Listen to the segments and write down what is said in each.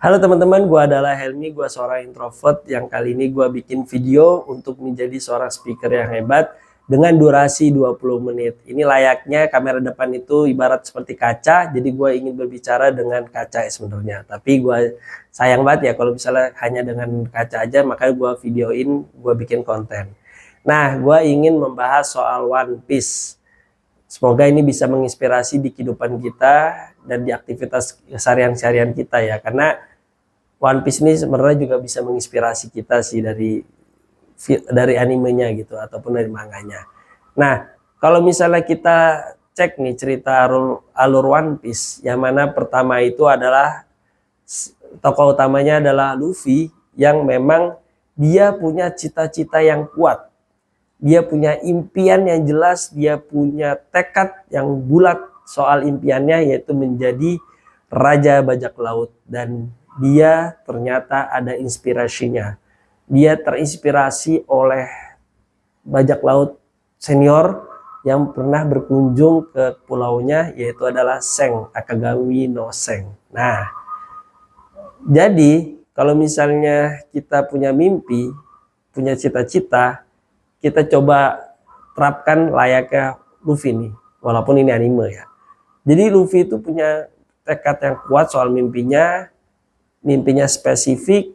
Halo teman-teman, gue adalah Helmi, gue seorang introvert yang kali ini gue bikin video untuk menjadi seorang speaker yang hebat dengan durasi 20 menit. Ini layaknya kamera depan itu ibarat seperti kaca, jadi gue ingin berbicara dengan kaca sebenarnya. Tapi gue sayang banget ya kalau misalnya hanya dengan kaca aja, makanya gue videoin, gue bikin konten. Nah, gue ingin membahas soal One Piece. Semoga ini bisa menginspirasi di kehidupan kita dan di aktivitas seharian-seharian kita ya, karena One Piece ini sebenarnya juga bisa menginspirasi kita sih dari animenya gitu ataupun dari manganya. Nah, kalau misalnya kita cek nih cerita alur One Piece, yang mana pertama itu adalah tokoh utamanya adalah Luffy yang memang dia punya cita-cita yang kuat. Dia punya impian yang jelas, dia punya tekad yang bulat soal impiannya, yaitu menjadi Raja Bajak Laut. Dan dia ternyata ada inspirasinya. Dia terinspirasi oleh bajak laut senior yang pernah berkunjung ke pulaunya, yaitu adalah Seng, Akagami no Seng. Nah, jadi kalau misalnya kita punya mimpi, punya cita-cita, kita coba terapkan layaknya Luffy nih, walaupun ini anime ya. Jadi Luffy itu punya tekad yang kuat soal mimpinya spesifik,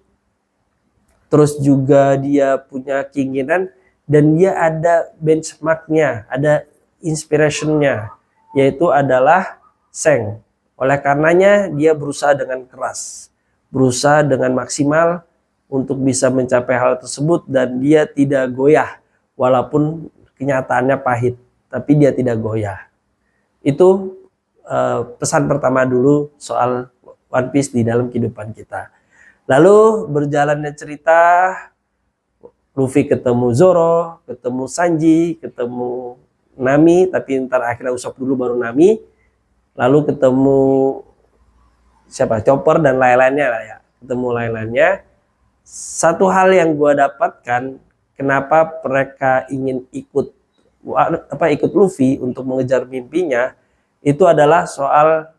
terus juga dia punya keinginan dan dia ada benchmarknya, ada inspirationnya, yaitu adalah Seng. Oleh karenanya dia berusaha dengan keras, berusaha dengan maksimal untuk bisa mencapai hal tersebut, dan dia tidak goyah walaupun kenyataannya pahit, tapi dia tidak goyah. Itu pesan pertama dulu soal One Piece di dalam kehidupan kita. Lalu berjalannya cerita, Luffy ketemu Zoro, ketemu Sanji, ketemu Nami, tapi ntar akhirnya Usopp dulu baru Nami. Lalu ketemu siapa? Chopper dan lain-lainnya lah ya. Ketemu lain-lainnya. Satu hal yang gue dapatkan, kenapa mereka ingin ikut Luffy untuk mengejar mimpinya, itu adalah soal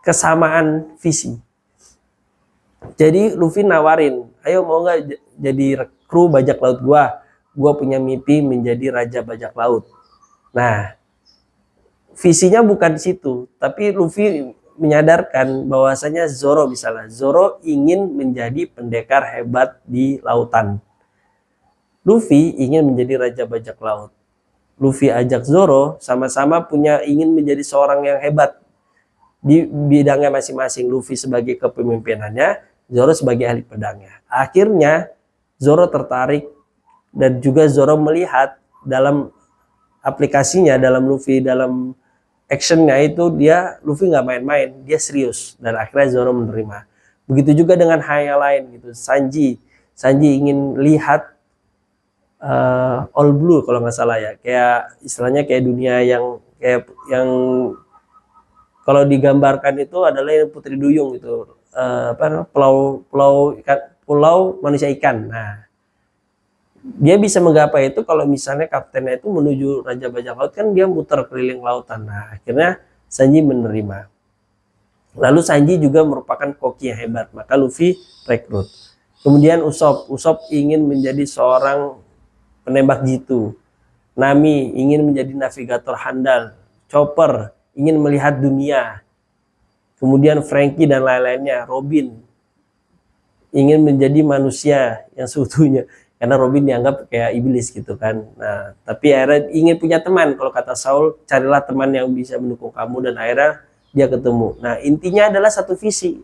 kesamaan visi. Jadi Luffy nawarin, ayo mau nggak jadi kru bajak laut gua punya mimpi menjadi raja bajak laut. Nah, visinya bukan di situ, tapi Luffy menyadarkan bahwasanya Zoro ingin menjadi pendekar hebat di lautan. Luffy ingin menjadi raja bajak laut. Luffy ajak Zoro sama-sama ingin menjadi seorang yang hebat di bidangnya masing-masing. Luffy sebagai kepemimpinannya, Zoro sebagai ahli pedangnya. Akhirnya Zoro tertarik, dan juga Zoro melihat dalam aplikasinya, dalam Luffy, dalam actionnya itu Luffy nggak main-main, dia serius, dan akhirnya Zoro menerima. Begitu juga dengan hal yang lain gitu. Sanji ingin lihat All Blue kalau nggak salah ya, kayak istilahnya kayak dunia yang kalau digambarkan itu adalah yang Putri Duyung itu, pulau manusia ikan. Nah, dia bisa menggapai itu kalau misalnya kaptennya itu menuju Raja Bajak Laut, kan dia muter keliling lautan. Nah, akhirnya Sanji menerima. Lalu Sanji juga merupakan koki yang hebat, maka Luffy rekrut. Kemudian Usopp ingin menjadi seorang penembak jitu. Nami ingin menjadi navigator handal. Chopper ingin melihat dunia. Kemudian Franky dan lain-lainnya. Robin ingin menjadi manusia yang seutuhnya, karena Robin dianggap kayak iblis gitu kan. Nah, tapi akhirnya ingin punya teman. Kalau kata Saul, carilah teman yang bisa mendukung kamu, dan akhirnya dia ketemu. Nah, intinya adalah satu visi.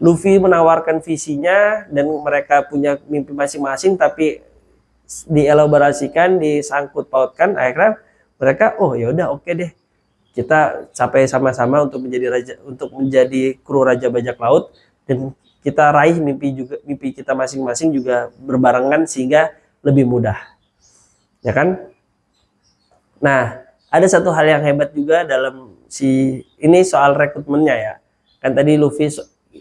Luffy menawarkan visinya, dan mereka punya mimpi masing-masing, tapi dielaborasikan, disangkut pautkan, akhirnya mereka yaudah oke deh, kita capai sama-sama untuk menjadi kru Raja Bajak Laut, dan kita raih mimpi kita masing-masing juga berbarengan sehingga lebih mudah, ya kan? Nah, ada satu hal yang hebat juga dalam ini soal rekrutmennya ya. Kan tadi Luffy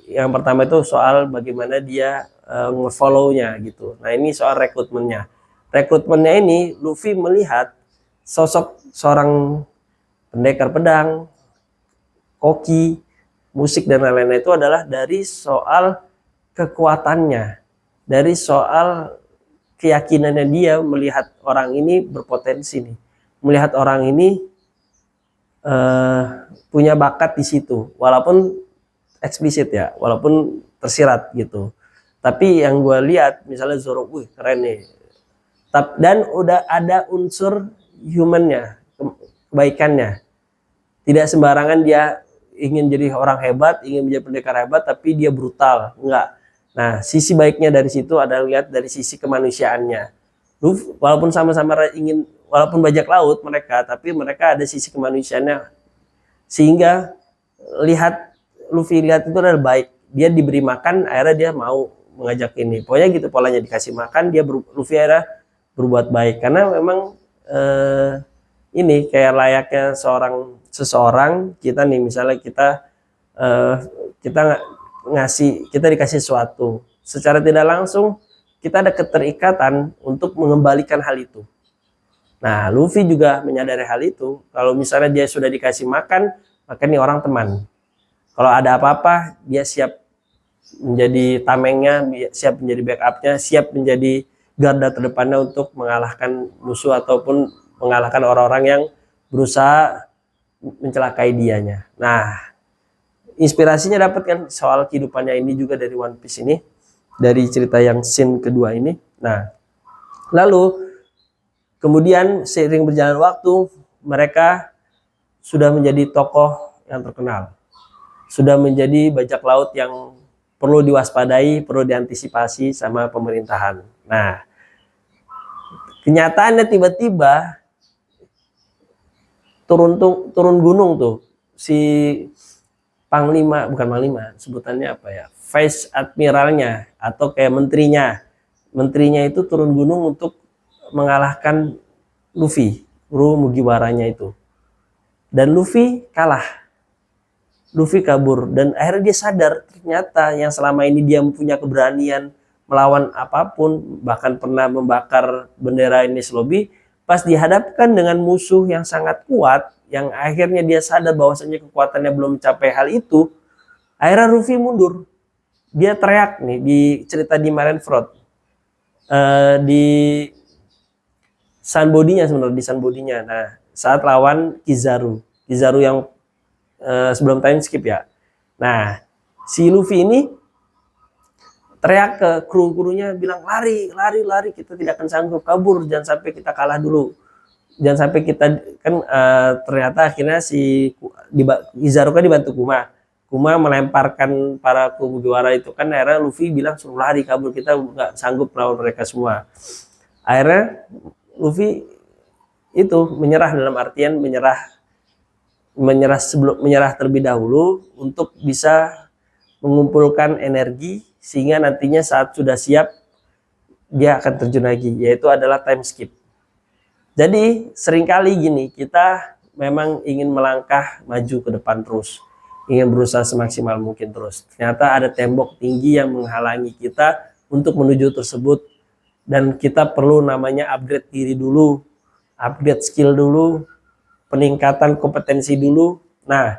yang pertama itu soal bagaimana dia nge-follow-nya gitu. Nah, ini soal rekrutmennya. Rekrutmennya ini Luffy melihat sosok seorang pendekar pedang, koki, musik dan lain-lain itu adalah dari soal kekuatannya, dari soal keyakinannya dia melihat orang ini berpotensi nih, melihat orang ini punya bakat di situ, walaupun eksplisit ya, walaupun tersirat gitu. Tapi yang gue lihat misalnya Zoro, wih keren nih. Dan udah ada unsur humannya, kebaikannya. Tidak sembarangan dia ingin jadi orang hebat, ingin menjadi pendekar hebat, tapi dia brutal. Enggak. Nah, sisi baiknya dari situ adalah lihat dari sisi kemanusiaannya. Walaupun sama-sama ingin, walaupun bajak laut mereka, tapi mereka ada sisi kemanusiaannya. Sehingga Luffy lihat itu adalah baik. Dia diberi makan, akhirnya dia mau mengajak ini. Pokoknya gitu polanya, dikasih makan, Luffy akhirnya berbuat baik. Karena memang ini kayak layaknya seseorang kita nih, misalnya kita dikasih sesuatu secara tidak langsung, kita ada keterikatan untuk mengembalikan hal itu. Nah, Luffy juga menyadari hal itu. Kalau misalnya dia sudah dikasih makan, maka ini orang teman. Kalau ada apa-apa, dia siap menjadi tamengnya, siap menjadi backupnya, siap menjadi garda terdepannya untuk mengalahkan musuh ataupun mengalahkan orang-orang yang berusaha mencelakai dianya. Nah, inspirasinya dapat kan soal kehidupannya ini juga dari One Piece ini, dari cerita yang scene kedua ini. Nah, lalu kemudian seiring berjalan waktu, mereka sudah menjadi tokoh yang terkenal, sudah menjadi bajak laut yang perlu diwaspadai, perlu diantisipasi sama pemerintahan. Nah, kenyataannya tiba-tiba turun gunung tuh si Panglima, bukan Panglima, sebutannya apa ya, Vice Admiralnya atau kayak menterinya itu turun gunung untuk mengalahkan Luffy, Kuro Mugiwaranya itu. Dan Luffy kalah, Luffy kabur, dan akhirnya dia sadar ternyata yang selama ini dia punya keberanian melawan apapun, bahkan pernah membakar bendera Enies Lobby, pas dihadapkan dengan musuh yang sangat kuat, yang akhirnya dia sadar bahwasanya kekuatannya belum mencapai hal itu, akhirnya Luffy mundur. Dia teriak nih di cerita di Marineford, di Sunbody-nya sebenarnya, di Sunbody-nya. Nah, saat lawan Kizaru yang sebelum time skip ya. Nah, si Luffy ini teriak ke kru-krunya, bilang lari, kita tidak akan sanggup, kabur, jangan sampai kita kalah dulu, jangan sampai kita kan ternyata akhirnya Kizaru kan dibantu Kuma melemparkan para kru Mugiwara itu kan, akhirnya Luffy bilang suruh lari, kabur, kita nggak sanggup melawan mereka semua. Akhirnya Luffy itu menyerah, dalam artian menyerah terlebih dahulu untuk bisa mengumpulkan energi sehingga nantinya saat sudah siap dia akan terjun lagi, yaitu adalah time skip. Jadi seringkali gini, kita memang ingin melangkah maju ke depan terus, ingin berusaha semaksimal mungkin terus. Ternyata ada tembok tinggi yang menghalangi kita untuk menuju tersebut, dan kita perlu namanya upgrade diri dulu, upgrade skill dulu, peningkatan kompetensi dulu. Nah,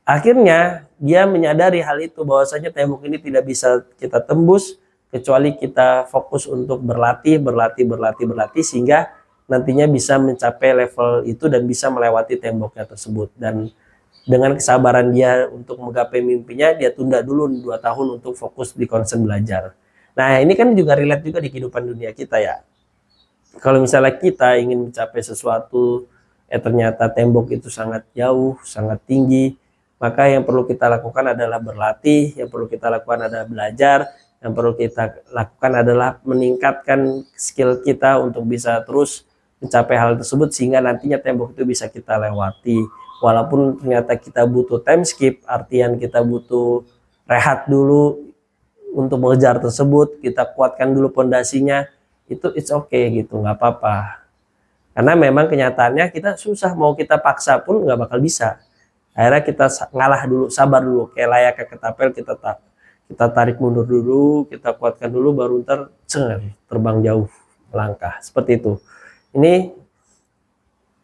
akhirnya dia menyadari hal itu, bahwasanya tembok ini tidak bisa kita tembus kecuali kita fokus untuk berlatih sehingga nantinya bisa mencapai level itu dan bisa melewati temboknya tersebut. Dan dengan kesabaran dia untuk menggapai mimpinya, dia tunda dulu 2 tahun untuk fokus di concern belajar. Nah, ini kan juga relate juga di kehidupan dunia kita ya. Kalau misalnya kita ingin mencapai sesuatu, ternyata tembok itu sangat jauh, sangat tinggi, maka yang perlu kita lakukan adalah berlatih, yang perlu kita lakukan adalah belajar, yang perlu kita lakukan adalah meningkatkan skill kita untuk bisa terus mencapai hal tersebut sehingga nantinya tembok itu bisa kita lewati. Walaupun ternyata kita butuh time skip, artian kita butuh rehat dulu untuk mengejar tersebut, kita kuatkan dulu pondasinya, itu it's okay gitu, nggak apa-apa. Karena memang kenyataannya kita susah, mau kita paksa pun nggak bakal bisa. Akhirnya kita ngalah dulu, sabar dulu, kayak layaknya ketapel, kita tarik mundur dulu, kita kuatkan dulu, baru ntar terbang jauh, melangkah, seperti itu. Ini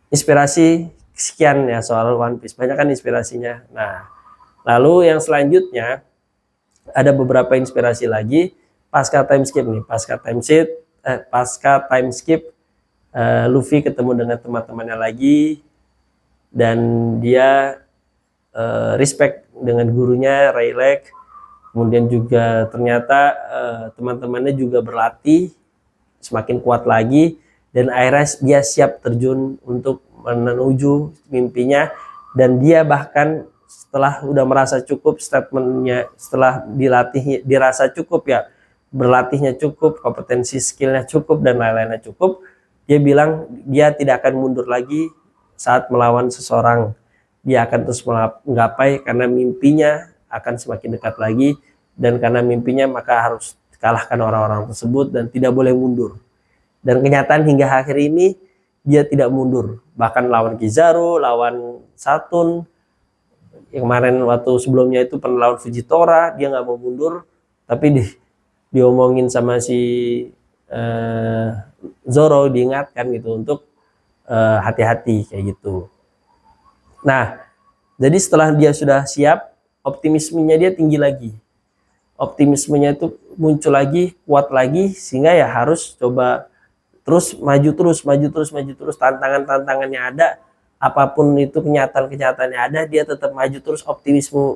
inspirasi sekian ya soal One Piece, banyak kan inspirasinya. Nah, Lalu yang selanjutnya ada beberapa inspirasi lagi pasca time skip nih. Pasca time skip, Luffy ketemu dengan teman-temannya lagi dan dia respect dengan gurunya Rayleigh. Kemudian juga ternyata teman-temannya juga berlatih semakin kuat lagi dan akhirnya dia siap terjun untuk menuju mimpinya. Dan dia bahkan setelah udah merasa cukup, statementnya setelah dilatih dirasa cukup ya, berlatihnya cukup, kompetensi skillnya cukup dan lain-lainnya cukup, dia bilang dia tidak akan mundur lagi saat melawan seseorang. Dia akan terus menggapai karena mimpinya akan semakin dekat lagi, dan karena mimpinya maka harus kalahkan orang-orang tersebut dan tidak boleh mundur. Dan kenyataan hingga akhir ini dia tidak mundur, bahkan lawan Kizaru, lawan Saturn, yang kemarin waktu sebelumnya itu pernah lawan Fujitora, dia nggak mau mundur, tapi diomongin sama si Zoro, diingatkan gitu untuk hati-hati kayak gitu. Nah, jadi setelah dia sudah siap, optimismenya dia tinggi lagi. Optimismenya itu muncul lagi, kuat lagi, sehingga ya harus coba terus maju terus, tantangannya ada, apapun itu kenyataan-kenyataannya ada, dia tetap maju terus,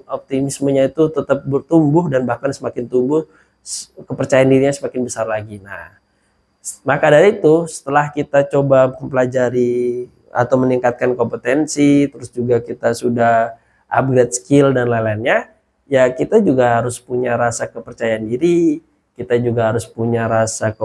optimismenya itu tetap bertumbuh dan bahkan semakin tumbuh, kepercayaan dirinya semakin besar lagi. Nah, maka dari itu setelah kita coba mempelajari atau meningkatkan kompetensi, terus juga kita sudah upgrade skill dan lain-lainnya, ya kita juga harus punya rasa kepercayaan diri, kita juga harus punya rasa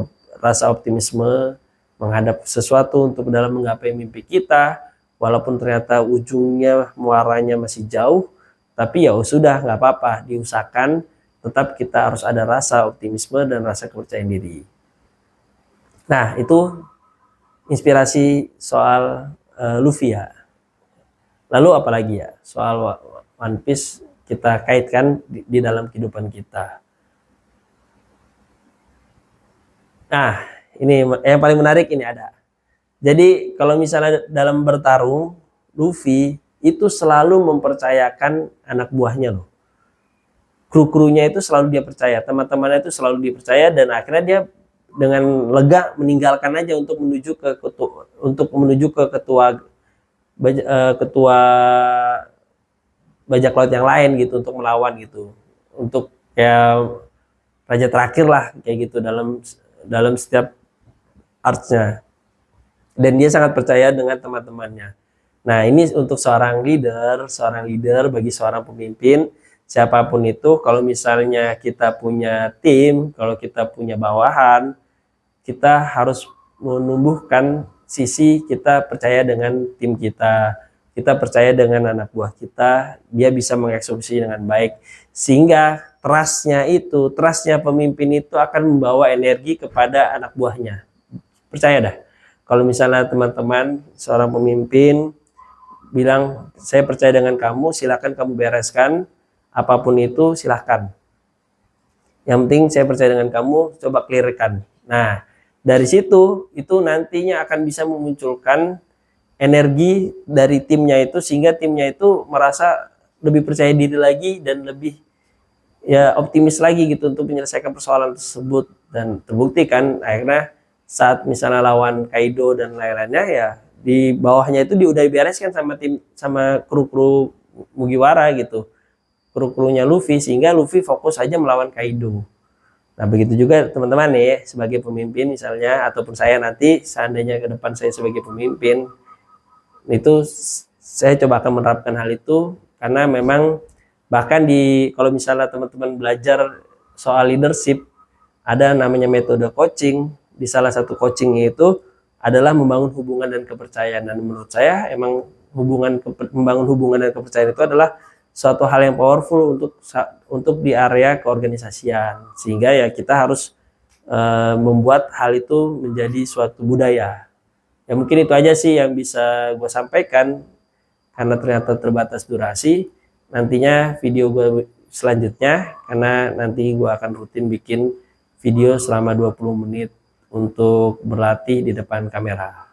optimisme menghadap sesuatu untuk dalam menggapai mimpi kita, walaupun ternyata ujungnya muaranya masih jauh, tapi ya sudah nggak apa-apa, diusahakan, tetap kita harus ada rasa optimisme dan rasa kepercayaan diri. Nah, itu inspirasi soal Luffy ya. Lalu apalagi ya soal One Piece kita kaitkan di dalam kehidupan kita. Nah, ini yang paling menarik ini ada. Jadi kalau misalnya dalam bertarung, Luffy itu selalu mempercayakan anak buahnya loh. Kru-krunya itu selalu dia percaya, teman-temannya itu selalu dipercaya, dan akhirnya dia dengan lega meninggalkan aja untuk menuju ke ketua bajak laut yang lain gitu, untuk melawan gitu, untuk ya raja terakhir lah kayak gitu dalam setiap artsnya. Dan dia sangat percaya dengan teman-temannya. Nah, ini untuk seorang leader bagi seorang pemimpin siapapun itu, kalau misalnya kita punya tim, kalau kita punya bawahan, kita harus menumbuhkan sisi kita percaya dengan tim kita percaya dengan anak buah kita, dia bisa mengeksekusi dengan baik, sehingga trustnya pemimpin itu akan membawa energi kepada anak buahnya. Percaya dah, kalau misalnya teman-teman seorang pemimpin bilang saya percaya dengan kamu, silakan kamu bereskan apapun itu, silahkan, yang penting saya percaya dengan kamu, coba clearkan. Nah, dari situ itu nantinya akan bisa memunculkan energi dari timnya itu, sehingga timnya itu merasa lebih percaya diri lagi dan lebih ya optimis lagi gitu untuk menyelesaikan persoalan tersebut. Dan terbukti kan akhirnya saat misalnya lawan Kaido dan lain-lainnya, ya di bawahnya itu udah dibereskan sama kru-kru Mugiwara gitu, kru-krunya Luffy, sehingga Luffy fokus aja melawan Kaido. Nah, begitu juga teman-teman nih sebagai pemimpin misalnya, ataupun saya nanti seandainya ke depan saya sebagai pemimpin, itu saya coba akan menerapkan hal itu, karena memang bahkan kalau misalnya teman-teman belajar soal leadership, ada namanya metode coaching. Di salah satu coaching itu adalah membangun hubungan dan kepercayaan, dan menurut saya emang membangun hubungan dan kepercayaan itu adalah suatu hal yang powerful untuk di area keorganisasian, sehingga ya kita harus membuat hal itu menjadi suatu budaya. Ya mungkin itu aja sih yang bisa gue sampaikan, karena ternyata terbatas durasi. Nantinya video gue selanjutnya, karena nanti gue akan rutin bikin video selama 20 menit untuk berlatih di depan kamera.